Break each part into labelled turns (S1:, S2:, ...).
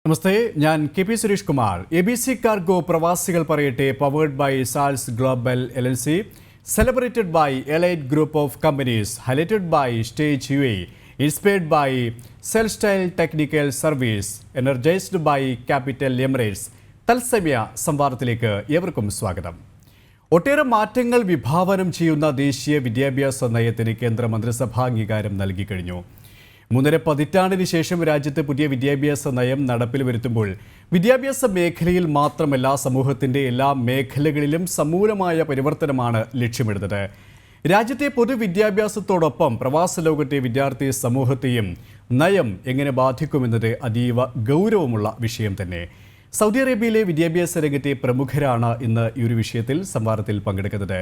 S1: നമസ്തേ, ഞാൻ K P. Suresh Kumar. ABC cargo പ്രവാസികൾ പറയട്ടെ, powered by Sals global LLC, celebrated by elite group of companies, highlighted by stage UAE, inspired by സെൽസ്റ്റൈൽ technical service, energized by capital Emirates. തത്സമയ സംവാദത്തിലേക്ക് ഏവർക്കും സ്വാഗതം. ഒട്ടേറെ മാറ്റങ്ങൾ വിഭാവനം ചെയ്യുന്ന ദേശീയ വിദ്യാഭ്യാസ നയത്തിന് കേന്ദ്ര മന്ത്രിസഭാ അംഗീകാരം നൽകിക്കഴിഞ്ഞു. 3.5 പതിറ്റാണ്ടിന് ശേഷം രാജ്യത്ത് പുതിയ വിദ്യാഭ്യാസ നയം നടപ്പിൽ വരുത്തുമ്പോൾ വിദ്യാഭ്യാസ മേഖലയിൽ മാത്രമല്ല, സമൂഹത്തിൻ്റെ എല്ലാ മേഖലകളിലും സമൂലമായ പരിവർത്തനമാണ് ലക്ഷ്യമിടുന്നത്. രാജ്യത്തെ പൊതുവിദ്യാഭ്യാസത്തോടൊപ്പം പ്രവാസ ലോകത്തെ വിദ്യാർത്ഥി സമൂഹത്തെയും നയം എങ്ങനെ ബാധിക്കുമെന്നത് അതീവ ഗൗരവമുള്ള വിഷയം തന്നെ. സൗദി അറേബ്യയിലെ വിദ്യാഭ്യാസ രംഗത്തെ പ്രമുഖരാണ് ഇന്ന് ഈ ഒരു വിഷയത്തിൽ സംവാദത്തിൽ പങ്കെടുക്കുന്നത്.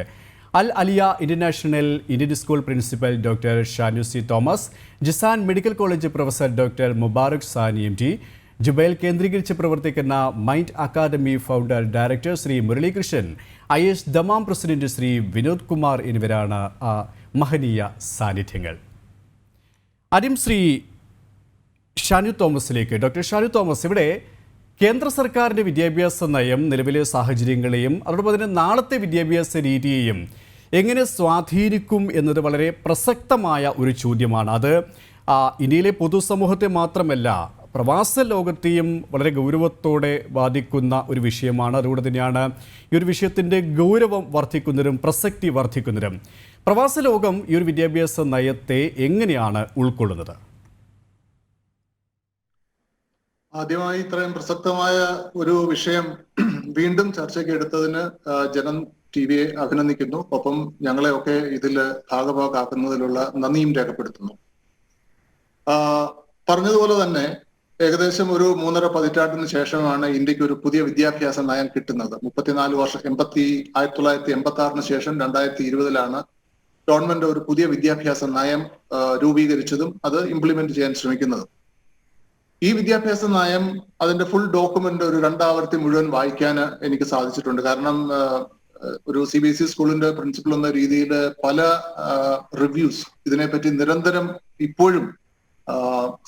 S1: Al Alia international Indian school principal doctor Shanusi Thomas, Jizan medical college professor doctor Mubarak Sani MD, Jubail കേന്ദ്രീകരിച്ച് പ്രവർത്തിക്കുന്ന mind academy founder director Shri Muralikrishnan, IAS Dammam president Shri Vinod Kumar എന്നിവരാണ് മഹനീയ സാന്നിധ്യങ്ങൾ. ആദ്യം ശ്രീ ഷാനു തോമസിലേക്ക്. ഡോക്ടർ ഷാനു തോമസ്, ഇവിടെ കേന്ദ്ര സർക്കാരിൻ്റെ വിദ്യാഭ്യാസ നയം നിലവിലെ സാഹചര്യങ്ങളെയും അതോടൊപ്പം തന്നെ നാളത്തെ വിദ്യാഭ്യാസ രീതിയെയും എങ്ങനെ സ്വാധീനിക്കും എന്നത് വളരെ പ്രസക്തമായ ഒരു ചോദ്യമാണ്. അത് ഇന്ത്യയിലെ പൊതുസമൂഹത്തെ മാത്രമല്ല, പ്രവാസ ലോകത്തെയും വളരെ ഗൗരവത്തോടെ ബാധിക്കുന്ന ഒരു വിഷയമാണ്. അതുകൊണ്ട് തന്നെയാണ് ഈ ഒരു വിഷയത്തിൻ്റെ ഗൗരവം വർദ്ധിക്കുന്നതും പ്രസക്തി വർദ്ധിക്കുന്നതും. പ്രവാസ ലോകം ഈ ഒരു വിദ്യാഭ്യാസ നയത്തെ എങ്ങനെയാണ് ഉൾക്കൊള്ളുന്നത്?
S2: ആദ്യമായി ഇത്രയും പ്രസക്തമായ ഒരു വിഷയം വീണ്ടും ചർച്ചയ്ക്ക് എടുത്തതിന് ജനം TV അഭിനന്ദിക്കുന്നു. ഒപ്പം ഞങ്ങളെയൊക്കെ ഇതിൽ ഭാഗഭാക്കാക്കുന്നതിലുള്ള നന്ദിയും രേഖപ്പെടുത്തുന്നു. പറഞ്ഞതുപോലെ തന്നെ ഏകദേശം ഒരു 3.5 പതിറ്റാണ്ടിന് ശേഷമാണ് ഇന്ത്യക്ക് ഒരു പുതിയ വിദ്യാഭ്യാസ നയം കിട്ടുന്നത്. 34 വർഷം 1986 ശേഷം 2020 ഗവൺമെന്റ് ഒരു പുതിയ വിദ്യാഭ്യാസ നയം രൂപീകരിച്ചതും അത് ഇംപ്ലിമെന്റ് ചെയ്യാൻ ശ്രമിക്കുന്നതും. ഈ വിദ്യാഭ്യാസ നയം അതിന്റെ ഫുൾ ഡോക്യുമെന്റ് ഒരു 2 ആവർത്തി മുഴുവൻ വായിക്കാൻ എനിക്ക് സാധിച്ചിട്ടുണ്ട്. കാരണം ഒരു CBSE സ്കൂളിന്റെ പ്രിൻസിപ്പൽ എന്ന രീതിയിൽ പല റിവ്യൂസ് ഇതിനെപ്പറ്റി നിരന്തരം ഇപ്പോഴും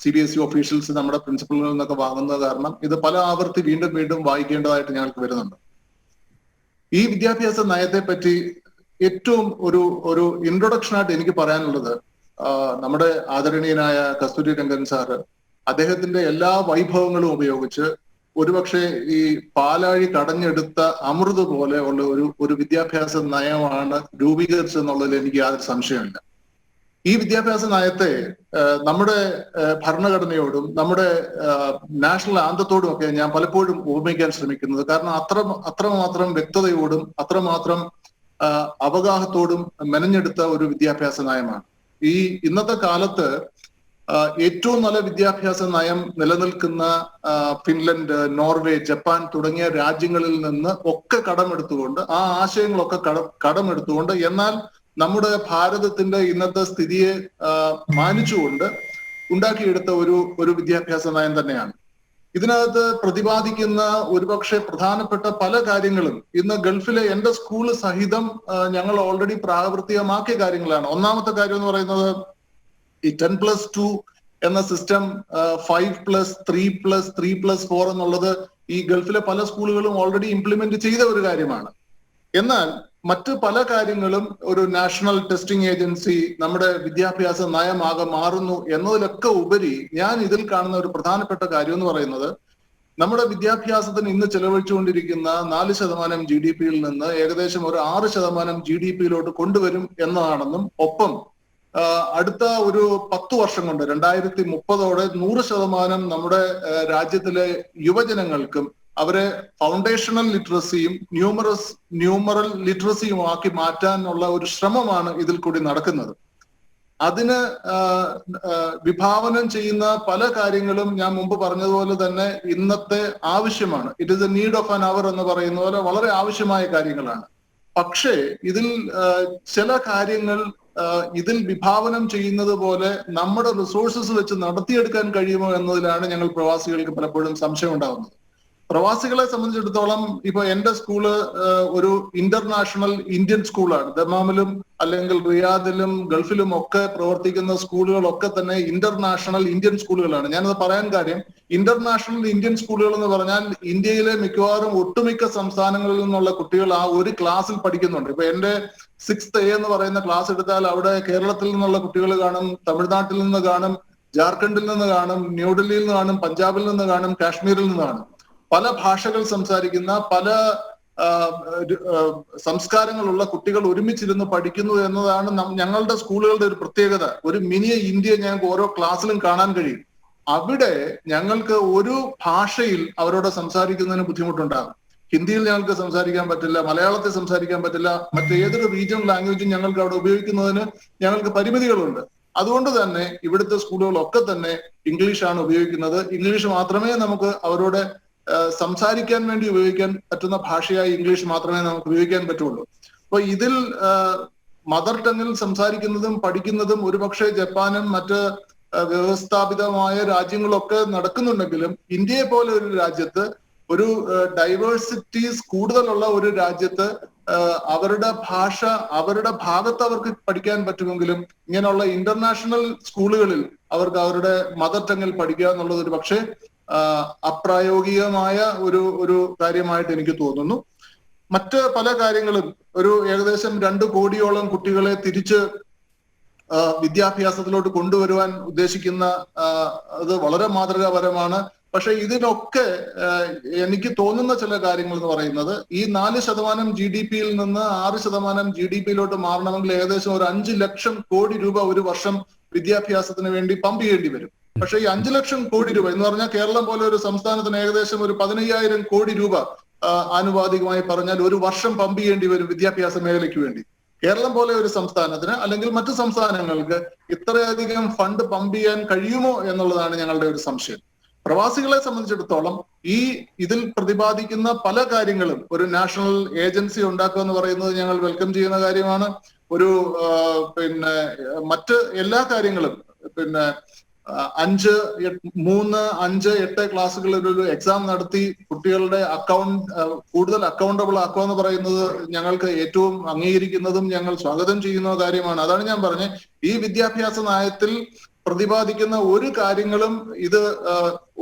S2: CBSE ഒഫീഷ്യൽസ് നമ്മുടെ പ്രിൻസിപ്പലിൽ നിന്നൊക്കെ വാങ്ങുന്നത് കാരണം ഇത് പല ആവർത്തി വീണ്ടും വീണ്ടും വായിക്കേണ്ടതായിട്ട് ഞങ്ങൾക്ക് വരുന്നുണ്ട്. ഈ വിദ്യാഭ്യാസ നയത്തെ പറ്റി ഏറ്റവും ഒരു ഇൻട്രൊഡക്ഷൻ ആയിട്ട് എനിക്ക് പറയാനുള്ളത്, നമ്മുടെ ആദരണീയനായ കസ്തൂരി രംഗൻ സാറ് അദ്ദേഹത്തിന്റെ എല്ലാ വൈഭവങ്ങളും ഉപയോഗിച്ച് ഒരുപക്ഷെ ഈ പാലാഴി കടഞ്ഞെടുത്ത അമൃത് പോലെ ഉള്ള ഒരു വിദ്യാഭ്യാസ നയമാണ് രൂപീകരിച്ചതെന്നുള്ളതിൽ എനിക്ക് യാതൊരു സംശയമില്ല. ഈ വിദ്യാഭ്യാസ നയത്തെ നമ്മുടെ ഭരണഘടനയോടും നമ്മുടെ നാഷണൽ ആന്തത്തോടും ഒക്കെ ഞാൻ പലപ്പോഴും ഉപമിക്കാൻ ശ്രമിക്കുന്നത്. കാരണം അത്രമാത്രം വ്യക്തതയോടും അത്രമാത്രം അവഗാഹത്തോടും മെനഞ്ഞെടുത്ത ഒരു വിദ്യാഭ്യാസ നയമാണ്. ഈ ഇന്നത്തെ കാലത്ത് ഏറ്റവും നല്ല വിദ്യാഭ്യാസ നയം നിലനിൽക്കുന്ന ഫിൻലൻഡ്, നോർവേ, ജപ്പാൻ തുടങ്ങിയ രാജ്യങ്ങളിൽ നിന്ന് ഒക്കെ കടമെടുത്തുകൊണ്ട് ആ ആശയങ്ങളൊക്കെ കടമെടുത്തുകൊണ്ട് എന്നാൽ നമ്മുടെ ഭാരതത്തിന്റെ ഇന്നത്തെ സ്ഥിതിയെ മാനിച്ചുകൊണ്ട് ഉണ്ടാക്കിയെടുത്ത ഒരു വിദ്യാഭ്യാസ നയം തന്നെയാണ്. ഇതിനകത്ത് പ്രതിപാദിക്കുന്ന ഒരുപക്ഷെ പ്രധാനപ്പെട്ട പല കാര്യങ്ങളും ഇന്ന് ഗൾഫിലെ എൻ്റെ സ്കൂള് സഹിതം ഞങ്ങൾ ഓൾറെഡി പ്രാവർത്തികമാക്കിയ കാര്യങ്ങളാണ്. ഒന്നാമത്തെ കാര്യം എന്ന് പറയുന്നത് ഈ 10+2 എന്ന സിസ്റ്റം 5+3+3+4 എന്നുള്ളത് ഈ ഗൾഫിലെ പല സ്കൂളുകളും ഓൾറെഡി ഇംപ്ലിമെന്റ് ചെയ്ത ഒരു കാര്യമാണ്. എന്നാൽ മറ്റ് പല കാര്യങ്ങളും ഒരു നാഷണൽ ടെസ്റ്റിംഗ് ഏജൻസി നമ്മുടെ വിദ്യാഭ്യാസ നയമാകെ മാറുന്നു എന്നതിലൊക്കെ ഉപരി ഞാൻ ഇതിൽ കാണുന്ന ഒരു പ്രധാനപ്പെട്ട കാര്യം എന്ന് പറയുന്നത്, നമ്മുടെ വിദ്യാഭ്യാസത്തിന് ഇന്ന് ചെലവഴിച്ചുകൊണ്ടിരിക്കുന്ന 4% GDP-യിൽ നിന്ന് ഏകദേശം ഒരു 6% GDP-യിലോട്ട് കൊണ്ടുവരും എന്നതാണെന്നും ഒപ്പം അടുത്ത ഒരു 10 വർഷം കൊണ്ട് 2030 100% നമ്മുടെ രാജ്യത്തിലെ യുവജനങ്ങൾക്കും അവരെ ഫൗണ്ടേഷണൽ ലിറ്ററസിയും ന്യൂമറൽ ലിറ്ററസിയും ആക്കി മാറ്റാനുള്ള ഒരു ശ്രമമാണ് ഇതിൽ കൂടി നടക്കുന്നത്. അതിന് വിഭാവനം ചെയ്യുന്ന പല കാര്യങ്ങളും ഞാൻ മുമ്പ് പറഞ്ഞതുപോലെ തന്നെ ഇന്നത്തെ ആവശ്യമാണ്. It is A need of an hour എന്ന് പറയുന്ന പോലെ വളരെ ആവശ്യമായ കാര്യങ്ങളാണ്. പക്ഷേ ഇതിൽ ചില കാര്യങ്ങൾ ഇതിൽ വിഭാവനം ചെയ്യുന്നത് പോലെ നമ്മുടെ റിസോഴ്സസ് വെച്ച് നടത്തിയെടുക്കാൻ കഴിയുമോ എന്നതിലാണ് ഞങ്ങൾ പ്രവാസികൾക്ക് പലപ്പോഴും സംശയം ഉണ്ടാകുന്നത്. പ്രവാസികളെ സംബന്ധിച്ചിടത്തോളം ഇപ്പൊ എന്റെ സ്കൂള് ഒരു ഇന്റർനാഷണൽ ഇന്ത്യൻ സ്കൂളാണ്. ദമാമിലും അല്ലെങ്കിൽ റിയാദിലും ഗൾഫിലും ഒക്കെ പ്രവർത്തിക്കുന്ന സ്കൂളുകളൊക്കെ തന്നെ ഇന്റർനാഷണൽ ഇന്ത്യൻ സ്കൂളുകളാണ്. ഞാനത് പറയാൻ കാര്യം, ഇന്റർനാഷണൽ ഇന്ത്യൻ സ്കൂളുകൾ എന്ന് പറഞ്ഞാൽ ഇന്ത്യയിലെ മിക്കവാറും ഒട്ടുമിക്ക സംസ്ഥാനങ്ങളിൽ നിന്നുള്ള കുട്ടികൾ ആ ഒരു ക്ലാസ്സിൽ പഠിക്കുന്നുണ്ട്. ഇപ്പൊ എന്റെ 6th A എന്ന് പറയുന്ന ക്ലാസ് എടുത്താൽ അവിടെ കേരളത്തിൽ നിന്നുള്ള കുട്ടികൾ കാണും, തമിഴ്നാട്ടിൽ നിന്ന് കാണും, ജാർഖണ്ഡിൽ നിന്ന് കാണും, ന്യൂഡൽഹിയിൽ നിന്ന് കാണും, പഞ്ചാബിൽ നിന്ന് കാണും, കാശ്മീരിൽ നിന്ന് കാണും. പല ഭാഷകൾ സംസാരിക്കുന്ന പല സംസ്കാരങ്ങളുള്ള കുട്ടികൾ ഒരുമിച്ചിരുന്ന് പഠിക്കുന്നു എന്നതാണ് ഞങ്ങളുടെ സ്കൂളുകളുടെ ഒരു പ്രത്യേകത. ഒരു മിനി ഇന്ത്യ ഞങ്ങൾക്ക് ഓരോ ക്ലാസ്സിലും കാണാൻ കഴിയും. അവിടെ ഞങ്ങൾക്ക് ഒരു ഭാഷയിൽ അവരോട് സംസാരിക്കുന്നതിന് ബുദ്ധിമുട്ടുണ്ടാകും. ഹിന്ദിയിൽ ഞങ്ങൾക്ക് സംസാരിക്കാൻ പറ്റില്ല, മലയാളത്തിൽ സംസാരിക്കാൻ പറ്റില്ല, മറ്റേതൊരു റീജിയണൽ ലാംഗ്വേജും ഞങ്ങൾക്ക് അവിടെ ഉപയോഗിക്കുന്നതിന് ഞങ്ങൾക്ക് പരിമിതികളുണ്ട്. അതുകൊണ്ട് തന്നെ ഇവിടുത്തെ സ്കൂളുകളൊക്കെ തന്നെ ഇംഗ്ലീഷാണ് ഉപയോഗിക്കുന്നത്. ഇംഗ്ലീഷ് മാത്രമേ നമുക്ക് അവരോട് സംസാരിക്കാൻ വേണ്ടി ഉപയോഗിക്കാൻ പറ്റുന്ന ഭാഷയായി ഇംഗ്ലീഷ് മാത്രമേ നമുക്ക് ഉപയോഗിക്കാൻ പറ്റുള്ളൂ. അപ്പൊ ഇതിൽ മദർ ടങ്ങിൽ സംസാരിക്കുന്നതും പഠിക്കുന്നതും ഒരുപക്ഷെ ജപ്പാനും മറ്റ് വ്യവസ്ഥാപിതമായ രാജ്യങ്ങളൊക്കെ നടക്കുന്നുണ്ടെങ്കിലും ഇന്ത്യയെ പോലെ ഒരു രാജ്യത്ത്, ഒരു ഡൈവേഴ്സിറ്റീസ് കൂടുതലുള്ള ഒരു രാജ്യത്ത് അവരുടെ ഭാഷ അവരുടെ ഭാഗത്ത് അവർക്ക് പഠിക്കാൻ പറ്റുമെങ്കിലും ഇങ്ങനെയുള്ള ഇന്റർനാഷണൽ സ്കൂളുകളിൽ അവർക്ക് അവരുടെ മദർ ടങ്ങിൽ പഠിക്കുക എന്നുള്ളത് ഒരു പക്ഷേ അപ്രായോഗികമായ ഒരു കാര്യമായിട്ട് എനിക്ക് തോന്നുന്നു. മറ്റ് പല കാര്യങ്ങളും ഒരു ഏകദേശം 2 കോടിയോളം കുട്ടികളെ തിരിച്ച് വിദ്യാഭ്യാസത്തിലോട്ട് കൊണ്ടുവരുവാൻ ഉദ്ദേശിക്കുന്ന അത് വളരെ മാതൃകാപരമാണ്. പക്ഷെ ഇതിനൊക്കെ എനിക്ക് തോന്നുന്ന ചില കാര്യങ്ങൾ എന്ന് പറയുന്നത്, ഈ 4% GDP-യിൽ നിന്ന് 6% GDP-യിലോട്ട് മാറണമെങ്കിൽ ഏകദേശം ഒരു 5 ലക്ഷം കോടി രൂപ ഒരു വർഷം വിദ്യാഭ്യാസത്തിന് വേണ്ടി പമ്പ് ചെയ്യേണ്ടി വരും. പക്ഷെ ഈ 5 ലക്ഷം കോടി രൂപ എന്ന് പറഞ്ഞാൽ കേരളം പോലെ ഒരു സംസ്ഥാനത്തിന് ഏകദേശം ഒരു 15,000 കോടി രൂപ ആനുപാതികമായി പറഞ്ഞാൽ ഒരു വർഷം പമ്പ് ചെയ്യേണ്ടി വരും വിദ്യാഭ്യാസ മേഖലയ്ക്ക് വേണ്ടി. കേരളം പോലെ ഒരു സംസ്ഥാനത്തിന് അല്ലെങ്കിൽ മറ്റു സംസ്ഥാനങ്ങൾക്ക് ഇത്രയധികം ഫണ്ട് പമ്പ് ചെയ്യാൻ കഴിയുമോ എന്നുള്ളതാണ് ഞങ്ങളുടെ ഒരു സംശയം. പ്രവാസികളെ സംബന്ധിച്ചിടത്തോളം ഇതിൽ പ്രതിപാദിക്കുന്ന പല കാര്യങ്ങളും, ഒരു നാഷണൽ ഏജൻസി ഉണ്ടാക്കുക എന്ന് പറയുന്നത് ഞങ്ങൾ വെൽക്കം ചെയ്യുന്ന കാര്യമാണ്. ഒരു മറ്റ് എല്ലാ കാര്യങ്ങളും 5, 3, 5, 8 ക്ലാസ്സുകളിൽ ഒരു എക്സാം നടത്തി കുട്ടികളുടെ കൂടുതൽ അക്കൗണ്ടബിൾ ആക്കുക എന്ന് പറയുന്നത് ഞങ്ങൾക്ക് ഏറ്റവും അംഗീകരിക്കുന്നതും ഞങ്ങൾ സ്വാഗതം ചെയ്യുന്ന കാര്യമാണ്. അതാണ് ഞാൻ പറഞ്ഞത്, ഈ വിദ്യാഭ്യാസ നയത്തിൽ പ്രതിപാദിക്കുന്ന ഒരു കാര്യങ്ങളും ഇത്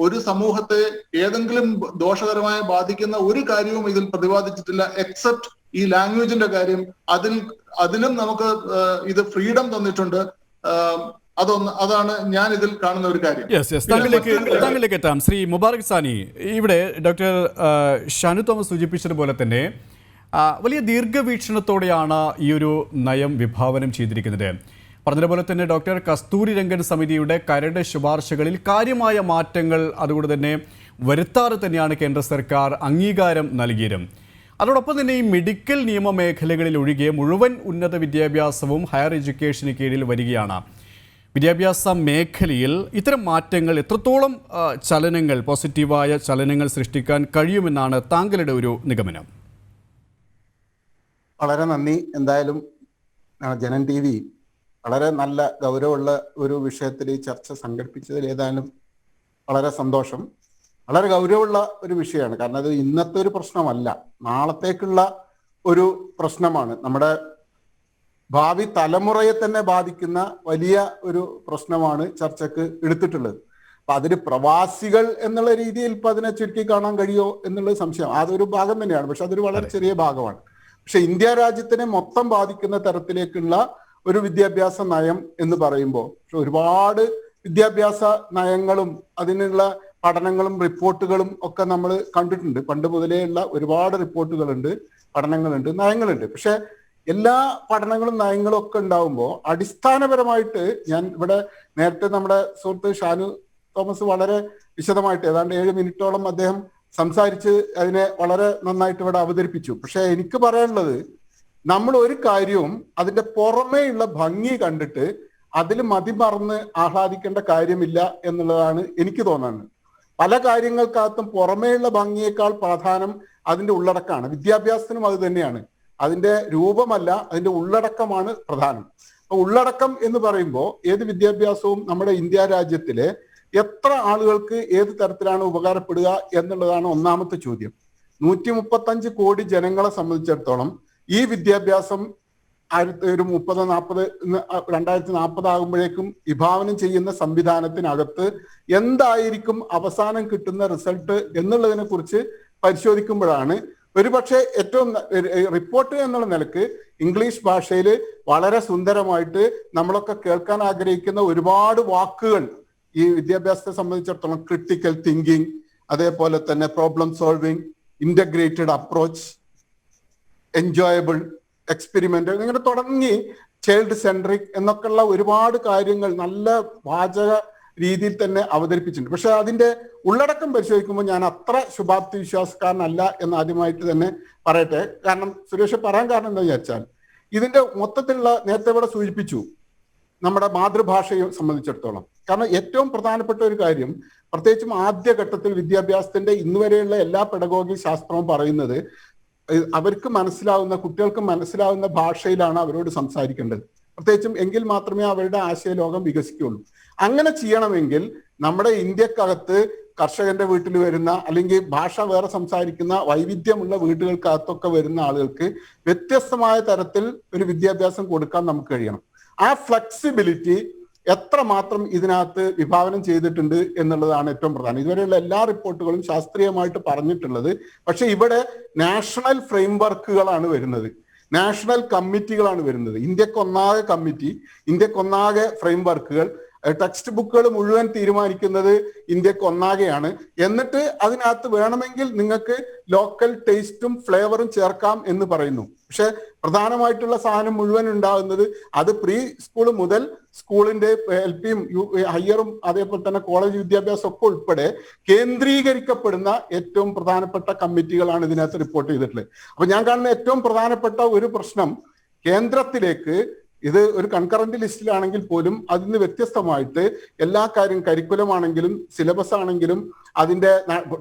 S2: ഒരു സമൂഹത്തെ ഏതെങ്കിലും ദോഷകരമായി ബാധിക്കുന്ന ഒരു കാര്യവും ഇതിൽ പ്രതിപാദിച്ചിട്ടില്ല, എക്സെപ്റ്റ് ഈ ലാംഗ്വേജിന്റെ കാര്യം. അതിലും നമുക്ക് ഇത് ഫ്രീഡം തന്നിട്ടുണ്ട്. അതാണ് ഞാൻ ഇതിൽ കാണുന്ന ഒരു കാര്യം.
S1: താങ്കളിലേക്ക് എത്താം. ശ്രീ മുബാറക് സാനി, ഇവിടെ ഡോക്ടർ ഷാനു തോമസ് സൂചിപ്പിച്ചതുപോലെ തന്നെ വലിയ ദീർഘവീക്ഷണത്തോടെയാണ് ഈ ഒരു നയം വിഭാവനം ചെയ്തിരിക്കുന്നത്. പറഞ്ഞതുപോലെ തന്നെ ഡോക്ടർ കസ്തൂരി രംഗൻ സമിതിയുടെ കരട് ശുപാർശകളിൽ കാര്യമായ മാറ്റങ്ങൾ അതുകൊണ്ട് തന്നെ വരുത്താറ് തന്നെയാണ് കേന്ദ്ര സർക്കാർ അംഗീകാരം നൽകിയത്. അതോടൊപ്പം തന്നെ ഈ മെഡിക്കൽ നിയമ മേഖലകളിൽ ഒഴികെ മുഴുവൻ ഉന്നത വിദ്യാഭ്യാസവും ഹയർ എഡ്യൂക്കേഷന് കീഴിൽ വരികയാണ്. വിദ്യാഭ്യാസ മേഖലയിൽ ഇത്തരം മാറ്റങ്ങൾ എത്രത്തോളം ചലനങ്ങൾ, പോസിറ്റീവായ ചലനങ്ങൾ സൃഷ്ടിക്കാൻ കഴിയുമെന്നാണ് താങ്കളുടെ ഒരു നിഗമനം?
S3: വളരെ നന്ദി. എന്തായാലും ജനൻ TV വളരെ നല്ല ഗൗരവമുള്ള ഒരു വിഷയത്തിൽ ഈ ചർച്ച സംഘടിപ്പിച്ചതിൽ ഏതായാലും വളരെ സന്തോഷം. വളരെ ഗൗരവമുള്ള ഒരു വിഷയമാണ്. കാരണം അത് ഇന്നത്തെ ഒരു പ്രശ്നമല്ല, നാളത്തേക്കുള്ള ഒരു പ്രശ്നമാണ്. നമ്മുടെ ഭാവി തലമുറയെ തന്നെ ബാധിക്കുന്ന വലിയ ഒരു പ്രശ്നമാണ് ചർച്ചക്ക് എടുത്തിട്ടുള്ളത്. അപ്പൊ അതിന് പ്രവാസികൾ എന്നുള്ള രീതിയിൽ ഇപ്പൊ അതിനെ ചുരുക്കി കാണാൻ കഴിയുമോ എന്നുള്ളത് സംശയം. അതൊരു ഭാഗം തന്നെയാണ്, പക്ഷെ അതൊരു വളരെ ചെറിയ ഭാഗമാണ്. പക്ഷെ ഇന്ത്യ രാജ്യത്തിനെ മൊത്തം ബാധിക്കുന്ന തരത്തിലേക്കുള്ള ഒരു വിദ്യാഭ്യാസ നയം എന്ന് പറയുമ്പോൾ ഒരുപാട് വിദ്യാഭ്യാസ നയങ്ങളും അതിനുള്ള പഠനങ്ങളും റിപ്പോർട്ടുകളും ഒക്കെ നമ്മൾ കണ്ടിട്ടുണ്ട്. പണ്ട് മുതലേ ഉള്ള ഒരുപാട് റിപ്പോർട്ടുകളുണ്ട്, പഠനങ്ങളുണ്ട്, നയങ്ങളുണ്ട്. പക്ഷെ എല്ലാ പഠനങ്ങളും നയങ്ങളും ഒക്കെ ഉണ്ടാവുമ്പോൾ അടിസ്ഥാനപരമായിട്ട് ഞാൻ ഇവിടെ നേരത്തെ നമ്മുടെ സുഹൃത്ത് ഷാനു തോമസ് വളരെ വിശദമായിട്ട് ഏതാണ്ട് 7 മിനിറ്റോളം അദ്ദേഹം സംസാരിച്ച് അതിനെ വളരെ നന്നായിട്ട് ഇവിടെ അവതരിപ്പിച്ചു. പക്ഷെ എനിക്ക് പറയാനുള്ളത്, നമ്മൾ ഒരു കാര്യവും അതിന്റെ പുറമേയുള്ള ഭംഗി കണ്ടിട്ട് അതിൽ മതിമറന്ന് ആഹ്ലാദിക്കേണ്ട കാര്യമില്ല എന്നുള്ളതാണ് എനിക്ക് തോന്നുന്നത്. പല കാര്യങ്ങൾക്കകത്തും പുറമേയുള്ള ഭംഗിയേക്കാൾ പ്രാധാന്യം അതിന്റെ ഉള്ളടക്കമാണ്. വിദ്യാഭ്യാസത്തിനും അത് തന്നെയാണ്. അതിന്റെ രൂപമല്ല, അതിന്റെ ഉള്ളടക്കമാണ് പ്രധാനം. അപ്പൊ ഉള്ളടക്കം എന്ന് പറയുമ്പോൾ ഏത് വിദ്യാഭ്യാസവും നമ്മുടെ ഇന്ത്യ രാജ്യത്തിലെ എത്ര ആളുകൾക്ക് ഏത് തരത്തിലാണ് ഉപകാരപ്പെടുക എന്നുള്ളതാണ് ഒന്നാമത്തെ ചോദ്യം. 135 കോടി ജനങ്ങളെ സംബന്ധിച്ചിടത്തോളം ഈ വിദ്യാഭ്യാസം ഒരു 2040 ആകുമ്പോഴേക്കും വിഭാവനം ചെയ്യുന്ന സംവിധാനത്തിനകത്ത് എന്തായിരിക്കും അവസാനം കിട്ടുന്ന റിസൾട്ട് എന്നുള്ളതിനെ കുറിച്ച് പരിശോധിക്കുമ്പോഴാണ് ഒരുപക്ഷെ ഏറ്റവും റിപ്പോർട്ട് എന്നുള്ള നിലക്ക് ഇംഗ്ലീഷ് ഭാഷയിൽ വളരെ സുന്ദരമായിട്ട് നമ്മളൊക്കെ കേൾക്കാൻ ആഗ്രഹിക്കുന്ന ഒരുപാട് വാക്കുകൾ ഈ വിദ്യാഭ്യാസത്തെ സംബന്ധിച്ചിടത്തോളം ക്രിട്ടിക്കൽ തിങ്കിങ്, അതേപോലെ തന്നെ problem solving, integrated approach, enjoyable, experiment, ഇങ്ങനെ തുടങ്ങി ചൈൽഡ് സെൻട്രിക് എന്നൊക്കെയുള്ള ഒരുപാട് കാര്യങ്ങൾ നല്ല വാചക രീതിയിൽ തന്നെ അവതരിപ്പിച്ചിട്ടുണ്ട്. പക്ഷെ അതിന്റെ ഉള്ളടക്കം പരിശോധിക്കുമ്പോൾ ഞാൻ അത്ര ശുഭാപ്തി വിശ്വാസക്കാരനല്ല എന്ന് ആദ്യമായിട്ട് തന്നെ പറയട്ടെ. കാരണം സുരേഷ് പറയാൻ കാരണം എന്താ വിചാരിച്ചാൽ ഇതിന്റെ മൊത്തത്തിലുള്ള, നേരത്തെ ഇവിടെ സൂചിപ്പിച്ചു, നമ്മുടെ മാതൃഭാഷയെ സംബന്ധിച്ചിടത്തോളം. കാരണം ഏറ്റവും പ്രധാനപ്പെട്ട ഒരു കാര്യം, പ്രത്യേകിച്ചും ആദ്യഘട്ടത്തിൽ വിദ്യാഭ്യാസത്തിന്റെ ഇന്നുവരെയുള്ള എല്ലാ പെഡഗോഗി ശാസ്ത്രവും പറയുന്നത് അവർക്ക് മനസ്സിലാവുന്ന, കുട്ടികൾക്ക് മനസ്സിലാവുന്ന ഭാഷയിലാണ് അവരോട് സംസാരിക്കേണ്ടത്. പ്രത്യേകിച്ചും എങ്കിൽ മാത്രമേ അവരുടെ ആശയലോകം വികസിക്കുകയുള്ളൂ. അങ്ങനെ ചെയ്യണമെങ്കിൽ നമ്മുടെ ഇന്ത്യക്കകത്ത് കർഷകന്റെ വീട്ടിൽ വരുന്ന, അല്ലെങ്കിൽ ഭാഷ വേറെ സംസാരിക്കുന്ന വൈവിധ്യമുള്ള വീടുകൾക്കകത്തൊക്കെ വരുന്ന ആളുകൾക്ക് വ്യത്യസ്തമായ തരത്തിൽ ഒരു വിദ്യാഭ്യാസം കൊടുക്കാൻ നമുക്ക് കഴിയണം. ആ ഫ്ലെക്സിബിലിറ്റി എത്രമാത്രം ഇതിനകത്ത് വിഭാവനം ചെയ്തിട്ടുണ്ട് എന്നുള്ളതാണ് ഏറ്റവും പ്രധാനം. ഇതുവരെയുള്ള എല്ലാ റിപ്പോർട്ടുകളും ശാസ്ത്രീയമായിട്ട് പറഞ്ഞിട്ടുള്ളത്. പക്ഷെ ഇവിടെ നാഷണൽ ഫ്രെയിംവർക്കുകളാണ് വരുന്നത്, നാഷണൽ കമ്മിറ്റികളാണ് വരുന്നത്. ഇന്ത്യക്കൊന്നാകെ കമ്മിറ്റി, ഇന്ത്യക്കൊന്നാകെ ഫ്രെയിംവർക്കുകൾ, ടെക്സ്റ്റ് ബുക്കുകൾ മുഴുവൻ തീരുമാനിക്കുന്നത് ഇന്ത്യക്ക് ഒന്നാകെയാണ്. എന്നിട്ട് അതിനകത്ത് വേണമെങ്കിൽ നിങ്ങൾക്ക് ലോക്കൽ ടേസ്റ്റും ഫ്ലേവറും ചേർക്കാം എന്ന് പറയുന്നു. പക്ഷെ പ്രധാനമായിട്ടുള്ള സാധനം മുഴുവൻ ഉണ്ടാകുന്നത് അത് പ്രീ സ്കൂൾ മുതൽ സ്കൂളിന്റെ LPയും ഹയറും അതേപോലെ തന്നെ കോളേജ് വിദ്യാഭ്യാസം ഒക്കെ ഉൾപ്പെടെ കേന്ദ്രീകരിക്കപ്പെടുന്ന ഏറ്റവും പ്രധാനപ്പെട്ട കമ്മിറ്റികളാണ് ഇതിനകത്ത് റിപ്പോർട്ട് ചെയ്തിട്ടുള്ളത്. അപ്പൊ ഞാൻ കാണുന്ന ഏറ്റവും പ്രധാനപ്പെട്ട ഒരു പ്രശ്നം, കേന്ദ്രത്തിലേക്ക് ഇത് ഒരു കൺകറന്റ് ലിസ്റ്റിലാണെങ്കിൽ പോലും അതിന് വ്യത്യസ്തമായിട്ട് എല്ലാ കാര്യം, കരിക്കുലം ആണെങ്കിലും സിലബസ് ആണെങ്കിലും അതിന്റെ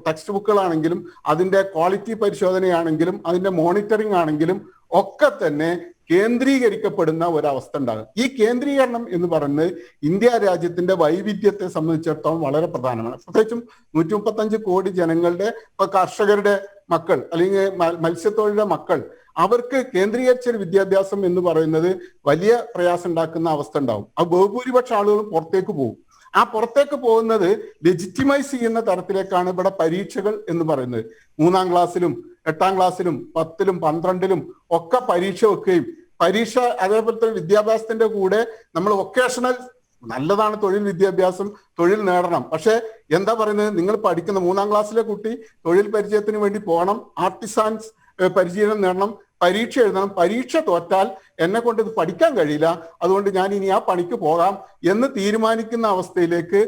S3: ടെക്സ്റ്റ് ബുക്കുകളാണെങ്കിലും അതിന്റെ ക്വാളിറ്റി പരിശോധനയാണെങ്കിലും അതിന്റെ മോണിറ്ററിംഗ് ആണെങ്കിലും ഒക്കെ തന്നെ കേന്ദ്രീകരിക്കപ്പെടുന്ന ഒരവസ്ഥ ഉണ്ടാകും. ഈ കേന്ദ്രീകരണം എന്ന് പറയുന്നത് ഇന്ത്യ രാജ്യത്തിന്റെ വൈവിധ്യത്തെ സംബന്ധിച്ചിടത്തോളം വളരെ പ്രധാനമാണ്. പ്രത്യേകിച്ചും 135 കോടി ജനങ്ങളുടെ, ഇപ്പൊ കർഷകരുടെ മക്കൾ അല്ലെങ്കിൽ മത്സ്യത്തൊഴിലാളിയുടെ മക്കൾ, അവർക്ക് കേന്ദ്രീകരിച്ചൊരു വിദ്യാഭ്യാസം എന്ന് പറയുന്നത് വലിയ പ്രയാസം ഉണ്ടാക്കുന്ന അവസ്ഥ ഉണ്ടാവും. ആ ബഹുഭൂരിപക്ഷ ആളുകളും പുറത്തേക്ക് പോകും. ആ പുറത്തേക്ക് പോകുന്നത് ലെജിറ്റിമൈസ് ചെയ്യുന്ന തരത്തിലേക്കാണ് ഇവിടെ പരീക്ഷകൾ എന്ന് പറയുന്നത്. 3-ാം ക്ലാസ്സിലും 8-ാം ക്ലാസ്സിലും 10-ലും 12-ലും ഒക്കെ പരീക്ഷ വെക്കുകയും, പരീക്ഷ അതേപോലത്തെ വിദ്യാഭ്യാസത്തിന്റെ കൂടെ നമ്മൾ വൊക്കേഷണൽ, നല്ലതാണ് തൊഴിൽ വിദ്യാഭ്യാസം, തൊഴിൽ നേടണം. പക്ഷെ എന്താ പറയുന്നത്, നിങ്ങൾ പഠിക്കുന്ന 3-ാം ക്ലാസ്സിലെ കുട്ടി തൊഴിൽ പരിചയത്തിന് വേണ്ടി പോകണം, ആർട്ടിസാൻസ് പരിശീലനം നേടണം, പരീക്ഷ എഴുതണം, പരീക്ഷ തോറ്റാൽ എന്നെ കൊണ്ട് ഇത് പഠിക്കാൻ കഴിയില്ല, അതുകൊണ്ട് ഞാൻ ഇനി ആ പണിക്ക് പോകാം എന്ന് തീരുമാനിക്കുന്ന അവസ്ഥയിലേക്ക്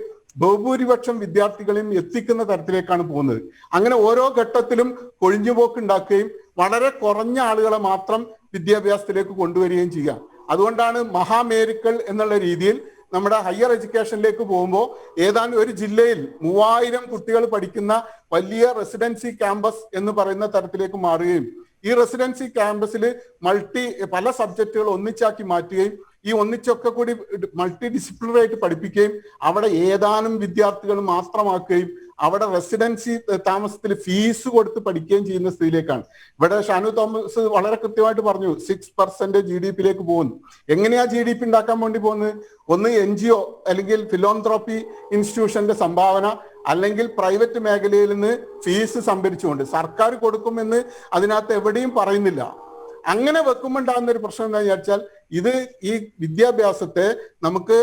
S3: ബഹുഭൂരിപക്ഷം വിദ്യാർത്ഥികളെയും എത്തിക്കുന്ന തരത്തിലേക്കാണ് പോകുന്നത്. അങ്ങനെ ഓരോ ഘട്ടത്തിലും കൊഴിഞ്ഞുപോക്ക് ഉണ്ടാക്കുകയും വളരെ കുറഞ്ഞ ആളുകളെ മാത്രം വിദ്യാഭ്യാസത്തിലേക്ക് കൊണ്ടുവരികയും ചെയ്യുക. അതുകൊണ്ടാണ് മഹാമേരുക്കൾ എന്നുള്ള രീതിയിൽ നമ്മുടെ ഹയർ എഡ്യൂക്കേഷനിലേക്ക് പോകുമ്പോൾ ഏതാണ്ട് ഒരു ജില്ലയിൽ 3000 കുട്ടികൾ പഠിക്കുന്ന വലിയ റെസിഡൻസി ക്യാമ്പസ് എന്ന് പറയുന്ന തരത്തിലേക്ക് മാറുകയും, ഈ റെസിഡൻസി ക്യാമ്പസിൽ പല സബ്ജക്റ്റുകൾ ഒന്നിച്ചാക്കി മാറ്റുകയും, ഈ ഒന്നിച്ചൊക്കെ കൂടി മൾട്ടി ഡിസിപ്ലിനറി ആയിട്ട് പഠിപ്പിക്കുകയും അവിടെ ഏതാനും വിദ്യാർത്ഥികൾ മാത്രമാക്കുകയും അവിടെ റെസിഡൻസി താമസത്തിൽ ഫീസ് കൊടുത്ത് പഠിക്കുകയും ചെയ്യുന്ന സ്ഥിതിയിലേക്കാണ്. ഇവിടെ ഷാനു തോമസ് വളരെ കൃത്യമായിട്ട് പറഞ്ഞു, 6% GDP പോകുന്നു. എങ്ങനെയാ GDP ഉണ്ടാക്കാൻ വേണ്ടി പോകുന്നത്? ഒന്ന് NGO അല്ലെങ്കിൽ ഫിലോന്ത്രോപ്പി ഇൻസ്റ്റിറ്റ്യൂഷന്റെ സംഭാവന, അല്ലെങ്കിൽ പ്രൈവറ്റ് മേഖലയിൽ നിന്ന് ഫീസ് സംഭരിച്ചുകൊണ്ട്. സർക്കാർ കൊടുക്കുമെന്ന് അതിനകത്ത് എവിടെയും പറയുന്നില്ല. അങ്ങനെ വെക്കുമ്പോൾ ഉണ്ടാകുന്ന ഒരു പ്രശ്നം എന്താ വിചാരിച്ചാൽ, ഇത് ഈ വിദ്യാഭ്യാസത്തെ നമുക്ക്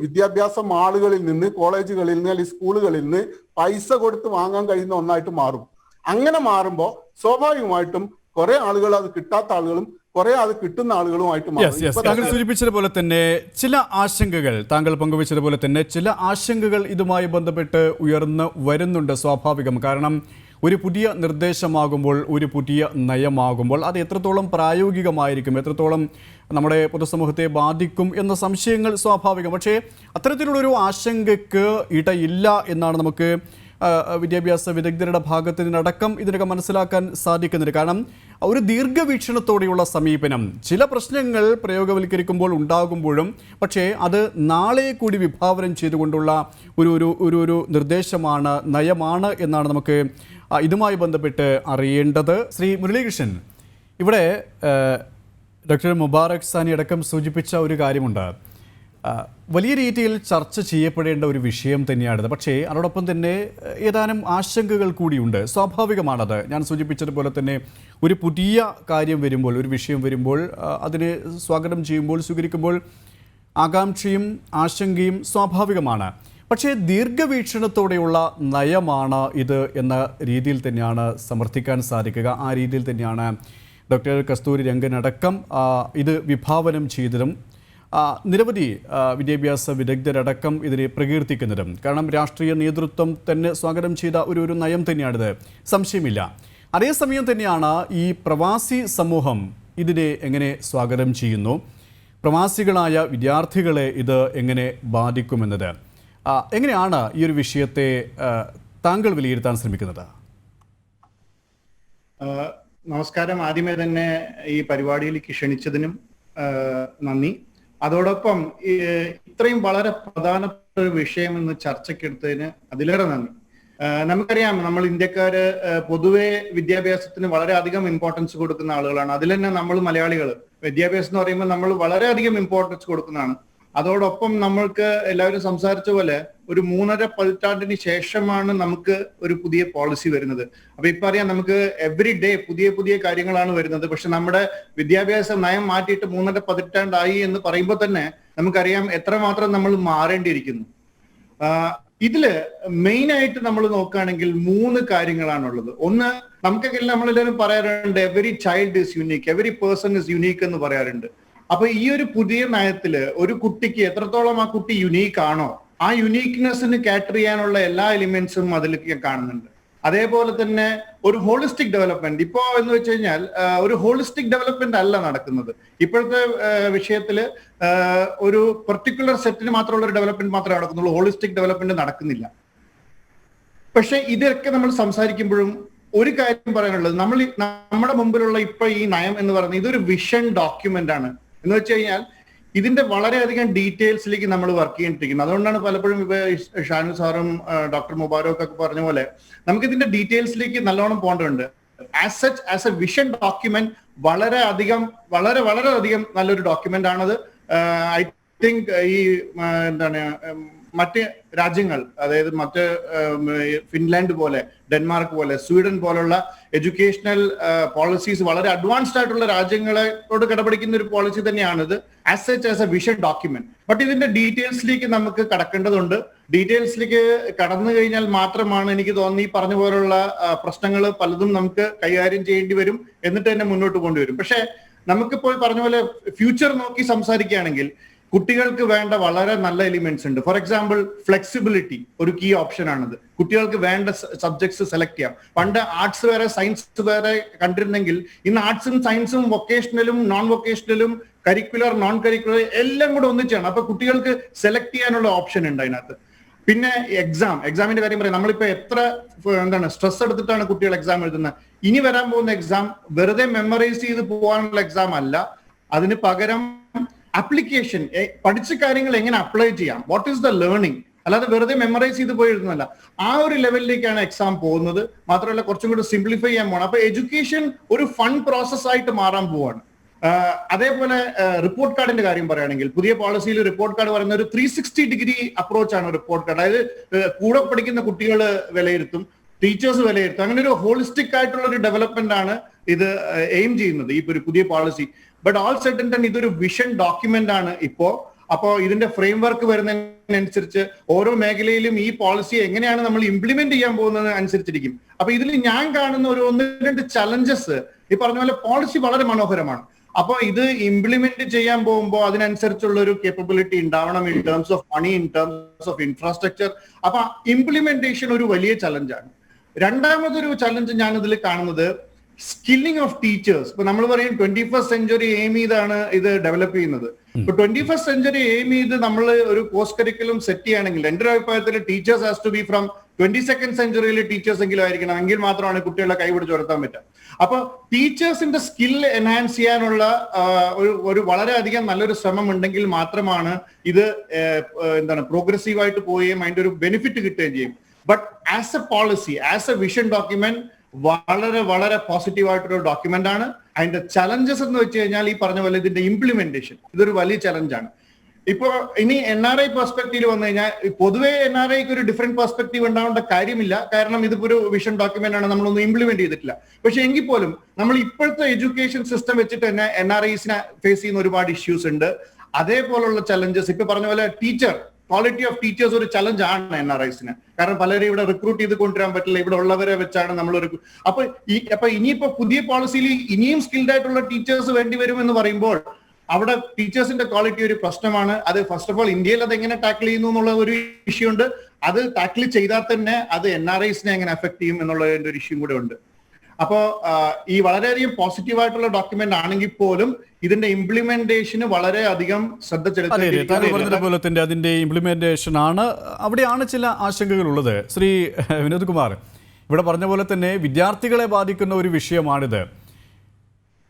S3: വിദ്യാഭ്യാസ മാളുകളിൽ നിന്ന്, കോളേജുകളിൽ നിന്ന് അല്ലെങ്കിൽ സ്കൂളുകളിൽ നിന്ന് പൈസ കൊടുത്ത് വാങ്ങാൻ കഴിയുന്ന ഒന്നായിട്ട് മാറും. അങ്ങനെ മാറുമ്പോൾ സ്വാഭാവികമായിട്ടും കുറെ ആളുകൾ അത് കിട്ടാത്ത ആളുകളും കുറെ അത് കിട്ടുന്ന ആളുകളുമായിട്ട് മാറും.
S1: താങ്കൾ സൂചിപ്പിച്ചതുപോലെ തന്നെ ചില ആശങ്കകൾ, താങ്കൾ പങ്കുവച്ചതുപോലെ തന്നെ ചില ആശങ്കകൾ ഇതുമായി ബന്ധപ്പെട്ട് ഉയർന്നു വരുന്നുണ്ട്. സ്വാഭാവികം. കാരണം ഒരു പുതിയ നിർദ്ദേശമാകുമ്പോൾ, ഒരു പുതിയ നയമാകുമ്പോൾ അത് എത്രത്തോളം പ്രായോഗികമായിരിക്കും, എത്രത്തോളം നമ്മുടെ പൊതുസമൂഹത്തെ ബാധിക്കും എന്ന സംശയങ്ങൾ സ്വാഭാവികം. പക്ഷേ അത്തരത്തിലുള്ളൊരു ആശങ്കയ്ക്ക് ഇടയില്ല എന്നാണ് നമുക്ക് വിദ്യാഭ്യാസ വിദഗ്ധരുടെ ഭാഗത്ത് നിന്നടക്കം ഇതിനൊക്കെ മനസ്സിലാക്കാൻ സാധിക്കുന്നുണ്ട്. കാരണം ഒരു ദീർഘവീക്ഷണത്തോടെയുള്ള സമീപനം ചില പ്രശ്നങ്ങൾ പ്രയോഗവൽക്കരിക്കുമ്പോൾ ഉണ്ടാകുമ്പോഴും പക്ഷേ അത് നാളെ കൂടി വിഭാവനം ചെയ്തുകൊണ്ടുള്ള ഒരു നിർദ്ദേശമാണ്, നയമാണ് എന്നാണ് നമുക്ക് ഇതുമായി ബന്ധപ്പെട്ട് അറിയേണ്ടത്. ശ്രീ മുരളീകൃഷ്ണൻ, ഇവിടെ ഡോക്ടർ മുബാറക് സാനി അടക്കം സൂചിപ്പിച്ച ഒരു കാര്യമുണ്ട്. വലിയ രീതിയിൽ ചർച്ച ചെയ്യപ്പെടേണ്ട ഒരു വിഷയം തന്നെയാണിത്. പക്ഷേ അതോടൊപ്പം തന്നെ ഏതാനും ആശങ്കകൾ കൂടിയുണ്ട്. സ്വാഭാവികമാണത്. ഞാൻ സൂചിപ്പിച്ചതുപോലെ തന്നെ ഒരു പുതിയ കാര്യം വരുമ്പോൾ, ഒരു വിഷയം വരുമ്പോൾ അതിനെ സ്വാഗതം ചെയ്യുമ്പോൾ, സ്വീകരിക്കുമ്പോൾ ആകാംക്ഷയും ആശങ്കയും സ്വാഭാവികമാണ്. പക്ഷേ ദീർഘവീക്ഷണത്തോടെയുള്ള നയമാണ് ഇത് എന്ന രീതിയിൽ തന്നെയാണ് സമർത്ഥിക്കാൻ സാധിക്കുക. ആ രീതിയിൽ തന്നെയാണ് ഡോക്ടർ കസ്തൂരി രംഗൻ അടക്കം ഇത് വിഭാവനം ചെയ്തതും നിരവധി വിദ്യാഭ്യാസ വിദഗ്ധരടക്കം ഇതിനെ പ്രകീർത്തിക്കുന്നതും. കാരണം രാഷ്ട്രീയ നേതൃത്വം തന്നെ സ്വാഗതം ചെയ്ത ഒരു നയം തന്നെയാണിത്, സംശയമില്ല. അതേസമയം തന്നെയാണ് ഈ പ്രവാസി സമൂഹം ഇതിനെ എങ്ങനെ സ്വാഗതം ചെയ്യുന്നു, പ്രവാസികളായ വിദ്യാർത്ഥികളെ ഇത് എങ്ങനെ ബാധിക്കുമെന്നത്, എങ്ങനെയാണ് ഈ ഒരു വിഷയത്തെ താങ്കൾ വിലയിരുത്താൻ ശ്രമിക്കുന്നത്?
S4: നമസ്കാരം. ആദ്യമേ തന്നെ ഈ പരിപാടിയിലേക്ക് ക്ഷണിച്ചതിനും നന്ദി. അതോടൊപ്പം ഇത്രയും വളരെ പ്രധാനപ്പെട്ട ഒരു വിഷയം ഇന്ന് ചർച്ചയ്ക്കെടുത്തതിന് അതിലേറെ നന്ദി. നമുക്കറിയാം, നമ്മൾ ഇന്ത്യക്കാര് പൊതുവെ വിദ്യാഭ്യാസത്തിന് വളരെയധികം ഇമ്പോർട്ടൻസ് കൊടുക്കുന്ന ആളുകളാണ്. അതിൽ തന്നെ നമ്മൾ മലയാളികൾ വിദ്യാഭ്യാസം എന്ന് പറയുമ്പോൾ നമ്മൾ വളരെയധികം ഇമ്പോർട്ടൻസ് കൊടുക്കുന്നതാണ്. അതോടൊപ്പം നമ്മൾക്ക് എല്ലാവരും സംസാരിച്ച പോലെ ഒരു 3.5 പതിറ്റാണ്ടിന് ശേഷമാണ് നമുക്ക് ഒരു പുതിയ പോളിസി വരുന്നത്. അപ്പൊ ഇപ്പൊ അറിയാം, നമുക്ക് എവറി ഡേ പുതിയ പുതിയ കാര്യങ്ങളാണ് വരുന്നത്. പക്ഷെ നമ്മുടെ വിദ്യാഭ്യാസ നയം മാറ്റിയിട്ട് 3.5 പതിറ്റാണ്ടായി എന്ന് പറയുമ്പോൾ തന്നെ നമുക്കറിയാം എത്രമാത്രം നമ്മൾ മാറേണ്ടിയിരിക്കുന്നു. ഇതില് മെയിൻ ആയിട്ട് നമ്മൾ നോക്കുകയാണെങ്കിൽ 3 കാര്യങ്ങളാണുള്ളത്. ഒന്ന്, നമുക്കെല്ലാം നമ്മളെല്ലാവരും പറയാറുണ്ട് every child is unique, every person is unique എന്ന് പറയാറുണ്ട്. അപ്പൊ ഈ ഒരു പുതിയ നയത്തില് ഒരു കുട്ടിക്ക് എത്രത്തോളം ആ കുട്ടി യുണീക്ക് ആണോ, ആ യുണീക്നെസ്സിന് കാറ്റർ ചെയ്യാനുള്ള എല്ലാ എലിമെന്റ്സും അതിൽ കാണുന്നുണ്ട്. അതേപോലെ തന്നെ ഒരു ഹോളിസ്റ്റിക് ഡെവലപ്മെന്റ് ഇപ്പോ എന്ന് വെച്ച് കഴിഞ്ഞാൽ ഒരു ഹോളിസ്റ്റിക് ഡെവലപ്മെന്റ് അല്ല നടക്കുന്നത്. ഇപ്പോഴത്തെ വിഷയത്തില് ഒരു പെർട്ടിക്കുലർ സെറ്റിന് മാത്രമുള്ള ഒരു ഡെവലപ്മെന്റ് മാത്രമേ നടക്കുന്നുള്ളൂ, ഹോളിസ്റ്റിക് ഡെവലപ്മെന്റ് നടക്കുന്നില്ല. പക്ഷെ ഇതൊക്കെ നമ്മൾ സംസാരിക്കുമ്പോഴും ഒരു കാര്യം പറയാനുള്ളത്, നമ്മുടെ മുമ്പിലുള്ള ഇപ്പൊ ഈ നയം എന്ന് പറയുന്നത് ഇതൊരു വിഷൻ ഡോക്യുമെന്റ് ആണ്. എന്ന് വെച്ച് കഴിഞ്ഞാൽ ഇതിന്റെ വളരെയധികം ഡീറ്റെയിൽസിലേക്ക് നമ്മൾ വർക്ക് ചെയ്യേണ്ടിയിരിക്കുന്നത്. അതുകൊണ്ടാണ് പലപ്പോഴും ഇപ്പൊ ഷാനു സാറും ഡോക്ടർ മുബാറക് ഒക്കെ പറഞ്ഞ പോലെ നമുക്ക് ഇതിന്റെ ഡീറ്റെയിൽസിലേക്ക് നല്ലോണം പോകേണ്ടതുണ്ട്. As such as A vision document വളരെയധികം നല്ലൊരു ഡോക്യുമെന്റ് ആണത്. ഐ തിങ്ക് ഈ എന്താണ് മറ്റ് രാജ്യങ്ങൾ, അതായത് മറ്റ് ഫിൻലാൻഡ് പോലെ, ഡെൻമാർക്ക് പോലെ, സ്വീഡൻ പോലുള്ള എഡ്യൂക്കേഷണൽ പോളിസീസ് വളരെ അഡ്വാൻസ്ഡ് ആയിട്ടുള്ള രാജ്യങ്ങളോട് കിടപിടിക്കുന്ന ഒരു പോളിസി തന്നെയാണിത് as such as A vision document. But ഇതിന്റെ ഡീറ്റെയിൽസിലേക്ക് നമുക്ക് കടക്കേണ്ടതുണ്ട്. ഡീറ്റെയിൽസിലേക്ക് കടന്നു കഴിഞ്ഞാൽ മാത്രമാണ് എനിക്ക് തോന്നുന്നു ഈ പറഞ്ഞ പോലുള്ള പ്രശ്നങ്ങൾ പലതും നമുക്ക് കൈകാര്യം ചെയ്യേണ്ടി വരും, എന്നിട്ട് തന്നെ മുന്നോട്ട് കൊണ്ടുവരും. പക്ഷെ നമുക്കിപ്പോൾ പറഞ്ഞ പോലെ ഫ്യൂച്ചർ നോക്കി സംസാരിക്കുകയാണെങ്കിൽ കുട്ടികൾക്ക് വേണ്ട വളരെ നല്ല എലിമെന്റ്സ് ഉണ്ട്. ഫോർ എക്സാമ്പിൾ, ഫ്ലെക്സിബിലിറ്റി ഒരു കീ ഓപ്ഷൻ ആണിത്. കുട്ടികൾക്ക് വേണ്ട സബ്ജക്ട്സ് സെലക്ട് ചെയ്യാം. പണ്ട് ആർട്സ് വേറെ സയൻസ് വേറെ കണ്ടിരുന്നെങ്കിൽ ഇന്ന് ആർട്സും സയൻസും വൊക്കേഷണലും നോൺ വൊക്കേഷണലും കരിക്കുലർ നോൺ കരിക്കുലർ എല്ലാം കൂടെ ഒന്നിച്ചാണ്. അപ്പൊ കുട്ടികൾക്ക് സെലക്ട് ചെയ്യാനുള്ള ഓപ്ഷൻ ഉണ്ട് അതിനകത്ത്. പിന്നെ എക്സാമിന്റെ കാര്യം പറയാം. നമ്മളിപ്പോ എത്ര സ്ട്രെസ് എടുത്തിട്ടാണ് കുട്ടികൾ എക്സാം എഴുതുന്നത്. ഇനി വരാൻ പോകുന്ന എക്സാം വെറുതെ മെമ്മറൈസ് ചെയ്ത് പോകാനുള്ള എക്സാം അല്ല, അതിന് പകരം ആപ്ലിക്കേഷൻ, പഠിച്ച കാര്യങ്ങൾ എങ്ങനെ അപ്ലൈ ചെയ്യാം, വാട്ട് ഈസ് ദ ലേണിംഗ്, അല്ലാതെ വെറുതെ മെമ്മറൈസ് ചെയ്ത് പോയി എഴുതുന്നല്ല. ആ ഒരു ലെവലിലേക്കാണ് എക്സാം പോകുന്നത്. മാത്രമല്ല കുറച്ചും കൂടി സിംപ്ലിഫൈ ചെയ്യാൻ പോകണം. അപ്പൊ എഡ്യൂക്കേഷൻ ഒരു ഫൺ പ്രോസസ് ആയിട്ട് മാറാൻ പോവാണ്. അതേപോലെ റിപ്പോർട്ട് കാർഡിന്റെ കാര്യം പറയുകയാണെങ്കിൽ പുതിയ പോളിസിയിൽ റിപ്പോർട്ട് കാർഡ് പറയുന്ന ഒരു 360 ഡിഗ്രി അപ്രോച്ച് ആണ് റിപ്പോർട്ട് കാർഡ്. അതായത് കൂടെ പഠിക്കുന്ന കുട്ടികൾ വിലയിരുത്തും, ടീച്ചേഴ്സ് വിലയിരുത്തും. അങ്ങനെ ഒരു ഹോളിസ്റ്റിക് ആയിട്ടുള്ള ഒരു ഡെവലപ്മെന്റ് ആണ് ഇത് എയിം ചെയ്യുന്നത്, ഈ ഒരു പുതിയ policy. But all said and done ഇതൊരു വിഷൻ ഡോക്യുമെന്റ് ആണ് ഇപ്പോ. അപ്പോ ഇതിന്റെ ഫ്രെയിം വർക്ക് വരുന്നതിനനുസരിച്ച് ഓരോ മേഖലയിലും ഈ പോളിസി എങ്ങനെയാണ് നമ്മൾ ഇംപ്ലിമെന്റ് ചെയ്യാൻ പോകുന്നത് അനുസരിച്ചിരിക്കും. അപ്പൊ ഇതിൽ ഞാൻ കാണുന്ന ഒരു 1-2 ചലഞ്ചസ്, ഈ പറഞ്ഞ പോലെ പോളിസി വളരെ മനോഹരമാണ്. അപ്പൊ ഇത് ഇംപ്ലിമെന്റ് ചെയ്യാൻ പോകുമ്പോൾ അതിനനുസരിച്ചുള്ള ഒരു കേപ്പബിലിറ്റി ഉണ്ടാവണം in terms of money, in terms of infrastructure. അപ്പൊ ഇംപ്ലിമെന്റേഷൻ ഒരു വലിയ ചലഞ്ചാണ്. രണ്ടാമതൊരു ചലഞ്ച് ഞാൻ ഇതിൽ കാണുന്നത് സ്കില്ലിംഗ് ഓഫ് ടീച്ചേഴ്സ്. ഇപ്പൊ നമ്മൾ പറയും 21st സെഞ്ചുറി എയിം ചെയ്താണ് ഇത് ഡെവലപ്പ് ചെയ്യുന്നത്. ഇപ്പൊ 21st സെഞ്ചുറി എയിം ചെയ്ത് നമ്മൾ ഒരു കോഴ്സ് കരിക്കുലം സെറ്റ് ചെയ്യുകയാണെങ്കിൽ എന്റെ ഒരു അഭിപ്രായത്തിൽ teachers has to be from 22nd സെഞ്ചുറിയിൽ ടീച്ചേഴ്സ് എങ്കിലും ആയിരിക്കണം, എങ്കിൽ മാത്രമാണ് കുട്ടികളെ കൈപിടിച്ച് ഉയർത്താൻ പറ്റുക. അപ്പൊ ടീച്ചേഴ്സിന്റെ സ്കിൽ എൻഹാൻസ് ചെയ്യാനുള്ള ഒരു വളരെയധികം നല്ലൊരു ശ്രമം ഉണ്ടെങ്കിൽ മാത്രമാണ് ഇത് പ്രോഗ്രസീവായിട്ട് പോവുകയും അതിന്റെ ഒരു ബെനിഫിറ്റ് കിട്ടുകയും ചെയ്യും. But as A policy, as A vision document വളരെ വളരെ പോസിറ്റീവ് ആയിട്ടൊരു ഡോക്യുമെന്റ് ആണ്. അതിന്റെ ചലഞ്ചസ് എന്ന് വെച്ച് കഴിഞ്ഞാൽ ഈ പറഞ്ഞ പോലെ ഇതിന്റെ ഇംപ്ലിമെന്റേഷൻ ഇതൊരു വലിയ ചലഞ്ചാണ്. ഇപ്പോ ഇനി NRI പെർസ്പെക്റ്റീവ് വന്നു കഴിഞ്ഞാൽ പൊതുവേ NRIക്ക് ഒരു ഡിഫറെന്റ് പെർസ്പെക്റ്റീവ് ഉണ്ടാവേണ്ട കാര്യമില്ല. കാരണം ഇതിപ്പോ ഒരു വിഷൻ ഡോക്യുമെന്റ് ആണ്, നമ്മളൊന്നും ഇംപ്ലിമെന്റ് ചെയ്തിട്ടില്ല. പക്ഷെ എങ്കിൽ പോലും നമ്മൾ ഇപ്പോഴത്തെ എഡ്യൂക്കേഷൻ സിസ്റ്റം വെച്ചിട്ട് തന്നെ NRIസിനെ ഫേസ് ചെയ്യുന്ന ഒരുപാട് ഇഷ്യൂസ് ഉണ്ട്. അതേപോലുള്ള ചലഞ്ചസ് ഇപ്പൊ പറഞ്ഞ പോലെ ക്വാളിറ്റി ഓഫ് ടീച്ചേഴ്സ് ഒരു ചലഞ്ച് ആണ് NRIസിന്. കാരണം പലരും ഇവിടെ റിക്രൂട്ട് ചെയ്ത് കൊണ്ടുവരാൻ പറ്റില്ല, ഇവിടെ ഉള്ളവരെ വെച്ചാണ് നമ്മളൊരു അപ്പൊ ഇനിയിപ്പോ പുതിയ പോളിസിയിൽ ഇനിയും സ്കിൽഡ് ആയിട്ടുള്ള ടീച്ചേഴ്സ് വേണ്ടി വരും എന്ന് പറയുമ്പോൾ അവിടെ ടീച്ചേഴ്സിന്റെ ക്വാളിറ്റി ഒരു പ്രശ്നമാണ്. അത് ഫസ്റ്റ് ഓഫ് ഓൾ ഇന്ത്യയിൽ അത് എങ്ങനെ ടാക്കിൾ ചെയ്യുന്നു എന്നുള്ള ഒരു ഇഷ്യൂ ഉണ്ട്. അത് ടാക്കിൾ ചെയ്താൽ തന്നെ അത് NRIസിനെ എങ്ങനെ അഫക്ട് ചെയ്യും എന്നുള്ളതിന്റെ ഒരു ഇഷ്യൂ കൂടെ ഉണ്ട്. അപ്പോ ഈ വളരെയധികം പോസിറ്റീവ് ആയിട്ടുള്ള ഡോക്യുമെന്റ് ആണെങ്കിൽ പോലും ഇതിന്റെ ഇംപ്ലിമെന്റേഷന് വളരെയധികം ശ്രദ്ധ
S1: ചെലുത്തുന്നത് അതിന്റെ ഇംപ്ലിമെന്റേഷൻ ആണ്. അവിടെയാണ് ചില ആശങ്കകൾ ഉള്ളത്. ശ്രീ വിനോദ് കുമാർ ഇവിടെ പറഞ്ഞ പോലെ തന്നെ വിദ്യാർത്ഥികളെ ബാധിക്കുന്ന ഒരു വിഷയമാണിത്.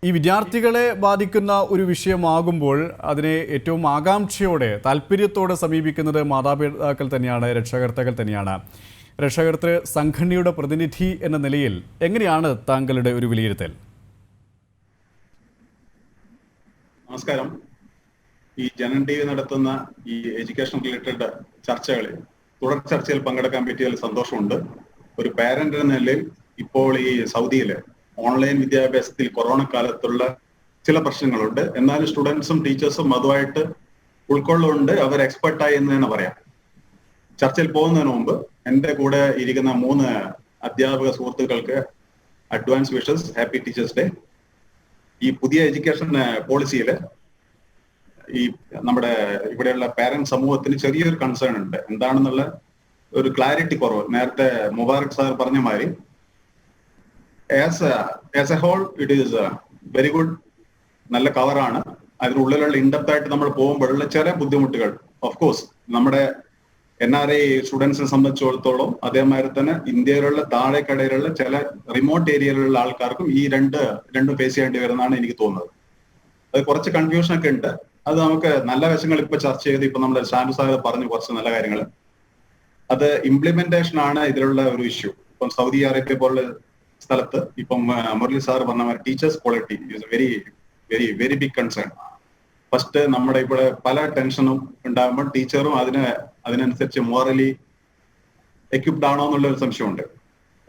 S1: ഈ വിദ്യാർത്ഥികളെ ബാധിക്കുന്ന ഒരു വിഷയമാകുമ്പോൾ അതിനെ ഏറ്റവും ആകാംക്ഷയോടെ താല്പര്യത്തോടെ സമീപിക്കുന്നത് മാതാപിതാക്കൾ തന്നെയാണ്, രക്ഷകർത്താക്കൾ തന്നെയാണ്. രക്ഷകർത്തൃ സംഘടനയുടെ പ്രതിനിധി എന്ന നിലയിൽ എങ്ങനെയാണ് താങ്കളുടെ ഒരു വിലയിരുത്തൽ?
S5: നമസ്കാരം. ഈ ജനൻ TV നടത്തുന്ന ഈ എഡ്യൂക്കേഷൻ റിലേറ്റഡ് ചർച്ചകളിൽ തുടർ ചർച്ചയിൽ പങ്കെടുക്കാൻ പറ്റിയതിൽ സന്തോഷമുണ്ട്. ഒരു പാരന്റ് എന്ന നിലയിൽ ഇപ്പോൾ ഈ സൗദിയിലെ ഓൺലൈൻ വിദ്യാഭ്യാസത്തിൽ കൊറോണ കാലത്തുള്ള ചില പ്രശ്നങ്ങളുണ്ട്. എന്നാലും സ്റ്റുഡൻസും ടീച്ചേഴ്സും അതുമായിട്ട് ഉൾക്കൊള്ളുന്നുണ്ട്, അവർ എക്സ്പെർട്ടായി എന്ന് തന്നെ പറയാം. ചർച്ചയിൽ പോകുന്നതിന് മുമ്പ് എൻ്റെ കൂടെ ഇരിക്കുന്ന 3 അധ്യാപക സുഹൃത്തുക്കൾക്ക് advance wishes, happy teachers day. ഈ പുതിയ എഡ്യൂക്കേഷൻ പോളിസിയിൽ ഈ നമ്മുടെ ഇവിടെയുള്ള പാരന്റ് സമൂഹത്തിന് ചെറിയൊരു കൺസേൺ ഉണ്ട്. എന്താണെന്നുള്ള ഒരു ക്ലാരിറ്റി കുറവ്. നേരത്തെ മുബാറക് സാർ പറഞ്ഞ മാതിരി as a whole it is very good, നല്ല കവറാണ്. അതിനുള്ളിലുള്ള ഇൻഡെപ്ത് ആയിട്ട് നമ്മൾ പോകുമ്പോഴുള്ള ചില ബുദ്ധിമുട്ടുകൾ ഓഫ് കോഴ്സ് നമ്മുടെ NRI സ്റ്റുഡൻസിനെ സംബന്ധിച്ചിടത്തോളം അതേമാതിരി തന്നെ ഇന്ത്യയിലുള്ള താഴെക്കടയിലുള്ള ചില റിമോട്ട് ഏരിയയിലുള്ള ആൾക്കാർക്കും ഈ രണ്ടും ഫേസ് ചെയ്യേണ്ടി വരുന്നതാണ് എനിക്ക് തോന്നുന്നത്. അത് കുറച്ച് കൺഫ്യൂഷൻ ഒക്കെ ഉണ്ട്. അത് നമുക്ക് നല്ല വശങ്ങൾ ഇപ്പൊ ചർച്ച ചെയ്ത് ഇപ്പൊ നമ്മുടെ ഷാനു സാഹിബ് പറഞ്ഞു കുറച്ച് നല്ല കാര്യങ്ങൾ. അത് ഇംപ്ലിമെന്റേഷൻ ആണ് ഇതിലുള്ള ഒരു ഇഷ്യൂ. ഇപ്പം സൗദി അറേബ്യ പോലുള്ള സ്ഥലത്ത് ഇപ്പം മുരളി സാർ പറഞ്ഞ teachers quality is very very very big concern. First നമ്മുടെ ഇവിടെ പല ടെൻഷനും ഉണ്ടാകുമ്പോൾ ടീച്ചറും അതിനനുസരിച്ച് മോറലി എക്യുപ്ഡ് ആണോ എന്നുള്ള ഒരു സംശയമുണ്ട്.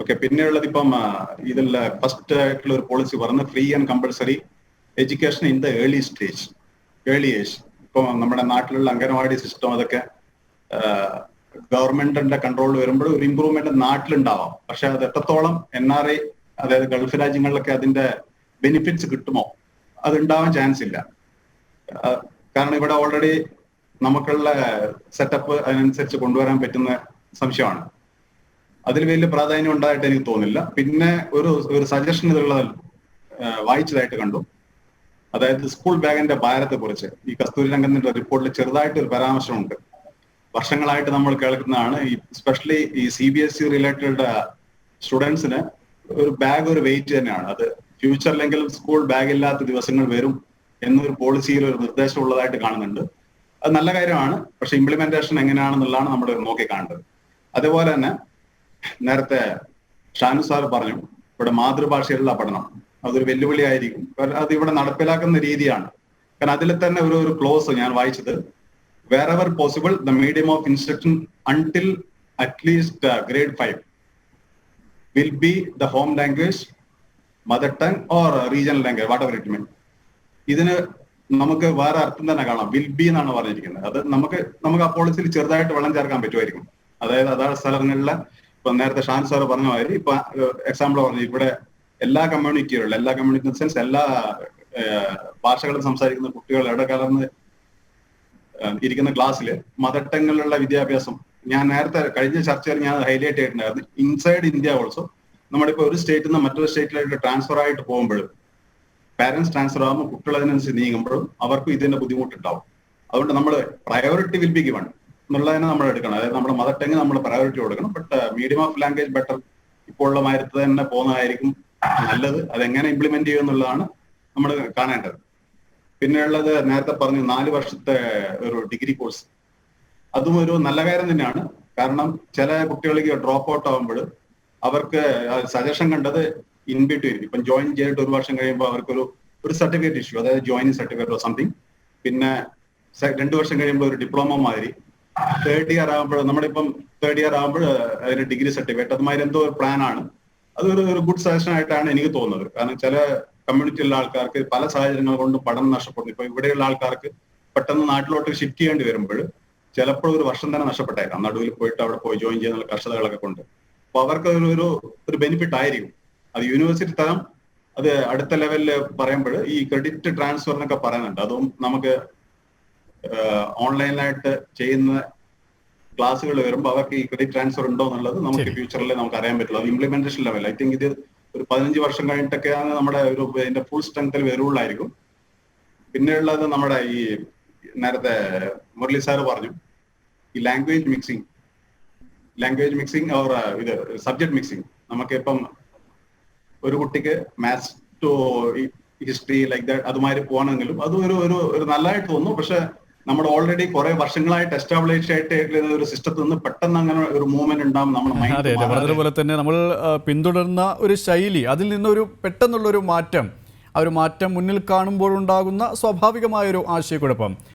S5: ഓക്കെ, പിന്നെയുള്ളത് ഇപ്പം ഇതിൽ ഫസ്റ്റ് ആയിട്ടുള്ള ഒരു പോളിസി പറയുന്നത് free and compulsory education in the early age. ഇപ്പം നമ്മുടെ നാട്ടിലുള്ള അംഗനവാടി സിസ്റ്റം അതൊക്കെ ഗവൺമെന്റിന്റെ കൺട്രോളിൽ വരുമ്പോൾ ഒരു ഇമ്പ്രൂവ്മെന്റ് നാട്ടിലുണ്ടാവാം. പക്ഷെ അത് എത്രത്തോളം NRI അതായത് ഗൾഫ് രാജ്യങ്ങളിലൊക്കെ അതിന്റെ ബെനിഫിറ്റ്സ് കിട്ടുമോ, അത് ഉണ്ടാവാൻ ചാൻസ് ഇല്ല. കാരണം ഇവിടെ ഓൾറെഡി നമുക്കുള്ള സെറ്റപ്പ് അതിനനുസരിച്ച് കൊണ്ടുവരാൻ പറ്റുന്ന സംശയമാണ്. അതിൽ വലിയ പ്രാധാന്യം ഉണ്ടായിട്ട് എനിക്ക് തോന്നുന്നില്ല. പിന്നെ ഒരു സജഷൻ ഇതിലുള്ള വായിച്ചതായിട്ട് കണ്ടു. അതായത് സ്കൂൾ ബാഗിന്റെ ഭാരത്തെ കുറിച്ച് ഈ കസ്തൂരി രംഗത്തിന്റെ റിപ്പോർട്ടിൽ ചെറുതായിട്ട് ഒരു പരാമർശമുണ്ട്. വർഷങ്ങളായിട്ട് നമ്മൾ കേൾക്കുന്നതാണ്. ഈ സ്പെഷ്യലി ഈ CBSE റിലേറ്റഡ് സ്റ്റുഡൻസിന് ഒരു ബാഗ് ഒരു വെയിറ്റ് തന്നെയാണ്. അത് ഫ്യൂച്ചറിലെങ്കിലും സ്കൂൾ ബാഗ് ഇല്ലാത്ത ദിവസങ്ങൾ വരും എന്നൊരു പോളിസിയിൽ ഒരു നിർദ്ദേശം ഉള്ളതായിട്ട് കാണുന്നുണ്ട്. അത് നല്ല കാര്യമാണ്. പക്ഷെ ഇംപ്ലിമെന്റേഷൻ എങ്ങനെയാണെന്നുള്ളതാണ് നമ്മൾ നോക്കി കാണേണ്ടത്. അതേപോലെ തന്നെ നേരത്തെ ഷാനു സാർ പറഞ്ഞു ഇവിടെ മാതൃഭാഷയിലുള്ള പഠനം അതൊരു വെല്ലുവിളിയായിരിക്കും. അത് ഇവിടെ നടപ്പിലാക്കുന്ന രീതിയാണ്. കാരണം അതിൽ തന്നെ ഒരു ക്ലോസ് ഞാൻ വായിച്ചത്, wherever possible the medium of instruction until at least grade 5 will be the home language, mother tongue or regional language, whatever it means. ഇതിന് നമുക്ക് വേറെ അർത്ഥം തന്നെ കാണാം. വിൽ ബി എന്നാണ് പറഞ്ഞിരിക്കുന്നത്. അത് നമുക്ക് ആ പോളിസിയിൽ ചെറുതായിട്ട് വെള്ളം ചേർക്കാൻ പറ്റുമായിരിക്കും. അതായത് അതാത് സ്ഥലങ്ങളിലെ ഇപ്പൊ നേരത്തെ ഷാൻ സാർ പറഞ്ഞ മാതിരി ഇപ്പൊ എക്സാമ്പിൾ പറഞ്ഞു ഇവിടെ എല്ലാ കമ്മ്യൂണിറ്റി സെൻസ് എല്ലാ ഭാഷകളും സംസാരിക്കുന്ന കുട്ടികൾ എവിടെ കലർന്ന് ഇരിക്കുന്ന ക്ലാസ്സിൽ മദർ ടങ്ങിലുള്ള വിദ്യാഭ്യാസം ഞാൻ നേരത്തെ കഴിഞ്ഞ ചർച്ചയിൽ ഞാൻ ഹൈലൈറ്റ് ചെയ്തിട്ടുണ്ടായിരുന്നു. ഇൻസൈഡ് ഇന്ത്യ ഓൾസോ നമ്മളിപ്പോ ഒരു സ്റ്റേറ്റിൽ നിന്ന് മറ്റൊരു സ്റ്റേറ്റിലേക്ക് ട്രാൻസ്ഫർ ആയിട്ട് പോകുമ്പോഴും പാരന്റ്സ് ട്രാൻസ്ഫർ ആകുമ്പോൾ കുട്ടികൾ അതിനനുസരിച്ച് നീങ്ങുമ്പോഴും അവർക്കും ഇതിന്റെ ബുദ്ധിമുട്ടുണ്ടാവും. അതുകൊണ്ട് നമ്മൾ പ്രയോറിറ്റി വിൽ ബി ഗിവൺ. എന്നുള്ളതിനെ നമ്മൾ എടുക്കണം. അതായത് നമ്മുടെ മദർ ടങ് നമ്മൾ പ്രയോറിറ്റി കൊടുക്കണം. But medium of language better ഇപ്പോൾ ഉള്ള മാരത്ത് തന്നെ പോകുന്നതായിരിക്കും നല്ലത്. അതെങ്ങനെ ഇംപ്ലിമെന്റ് ചെയ്യും എന്നുള്ളതാണ് നമ്മൾ കാണേണ്ടത്. പിന്നെയുള്ളത് നേരത്തെ പറഞ്ഞു 4 വർഷത്തെ ഒരു ഡിഗ്രി കോഴ്സ്. അതും ഒരു നല്ല കാര്യം തന്നെയാണ്. കാരണം ചില കുട്ടികൾക്ക് ഡ്രോപ്പ് ഔട്ട് ആകുമ്പോൾ അവർക്ക് സജഷൻ കണ്ടത് ഇൻ ബിറ്റ്വീൻ, ഇപ്പം ജോയിൻ ചെയ്തിട്ട് 1 വർഷം കഴിയുമ്പോൾ അവർക്കൊരു സർട്ടിഫിക്കറ്റ് ഇഷ്യൂ, അതായത് ജോയിനിങ് സർട്ടിഫിക്കറ്റ് ഓർ സംതിങ്. പിന്നെ 2 വർഷം കഴിയുമ്പോൾ ഒരു ഡിപ്ലോമ മാതിരി, തേർഡ് ഇയർ ആകുമ്പോൾ നമ്മളിപ്പം തേർഡ് ഇയർ ആകുമ്പോൾ അതിന് ഡിഗ്രി സർട്ടിഫിക്കറ്റ്, അതുമാതിരി എന്തോ ഒരു പ്ലാൻ ആണ്. അതൊരു ഗുഡ് സജഷൻ ആയിട്ടാണ് എനിക്ക് തോന്നുന്നത്. കാരണം ചില കമ്മ്യൂണിറ്റിയിലുള്ള ആൾക്കാർക്ക് പല സാഹചര്യങ്ങൾ കൊണ്ടും പഠനം നഷ്ടപ്പെടുന്നു. ഇപ്പൊ ഇവിടെയുള്ള ആൾക്കാർക്ക് പെട്ടെന്ന് നാട്ടിലോട്ട് ഷിഫ്റ്റ് ചെയ്യേണ്ടി വരുമ്പോൾ ചിലപ്പോൾ 1 വർഷം തന്നെ നഷ്ടപ്പെട്ടേക്കാം, നടുവിൽ പോയിട്ട് അവിടെ പോയി ജോയിൻ ചെയ്യുന്ന കർഷകകളൊക്കെ കൊണ്ട്. അപ്പൊ അവർക്ക് ഒരു ബെനിഫിറ്റ് ആയിരിക്കും. അത് യൂണിവേഴ്സിറ്റി തലം, അത് അടുത്ത ലെവലിൽ പറയുമ്പോൾ ഈ ക്രെഡിറ്റ് ട്രാൻസ്ഫർ എന്നൊക്കെ പറയുന്നുണ്ട്. അതും നമുക്ക് ഓൺലൈനായിട്ട് ചെയ്യുന്ന ക്ലാസ്സുകൾ വരുമ്പോൾ അവർക്ക് ഈ ക്രെഡിറ്റ് ട്രാൻസ്ഫർ ഉണ്ടോ എന്നുള്ളത് നമുക്ക് ഫ്യൂച്ചറിൽ നമുക്ക് അറിയാൻ പറ്റുള്ളൂ. അത് ഇംപ്ലിമെന്റേഷൻ ലെവൽ ഐ തിങ്ക് ഇത് ഒരു 15 വർഷം കഴിഞ്ഞിട്ടൊക്കെയാണ് നമ്മുടെ ഇതിന്റെ ഫുൾ സ്ട്രെങ്ത്തിൽ വരുള്ളായിരിക്കും. പിന്നെയുള്ളത് നമ്മുടെ ഈ നേരത്തെ മുരളി സാറ് പറഞ്ഞു, ഈ ലാംഗ്വേജ് മിക്സിംഗ് ഓർ ഇത് സബ്ജക്ട് മിക്സിംഗ്. നമുക്കിപ്പം ഒരു കുട്ടിക്ക് maths to history like that അതുമാതിരി പോകണമെങ്കിലും അത് ഒരു നല്ലതായിട്ട് തോന്നുന്നു. പക്ഷെ നമ്മൾ ഓൾറെഡി കുറെ വർഷങ്ങളായിട്ട് എസ്റ്റാബ്ലിഷ് ആയിട്ട് ഒരു സിസ്റ്റത്തിൽ നിന്ന് പെട്ടെന്ന് അങ്ങനെ ഒരു മൂവ്മെന്റ് ഉണ്ടാവും നമ്മുടെ
S1: അതെ അതെ, പറഞ്ഞതുപോലെ തന്നെ നമ്മൾ പിന്തുടർന്ന ഒരു ശൈലി, അതിൽ നിന്നൊരു പെട്ടെന്നുള്ളൊരു മാറ്റം, ആ ഒരു മാറ്റം മുന്നിൽ കാണുമ്പോഴുണ്ടാകുന്ന സ്വാഭാവികമായൊരു ആശയക്കുഴപ്പം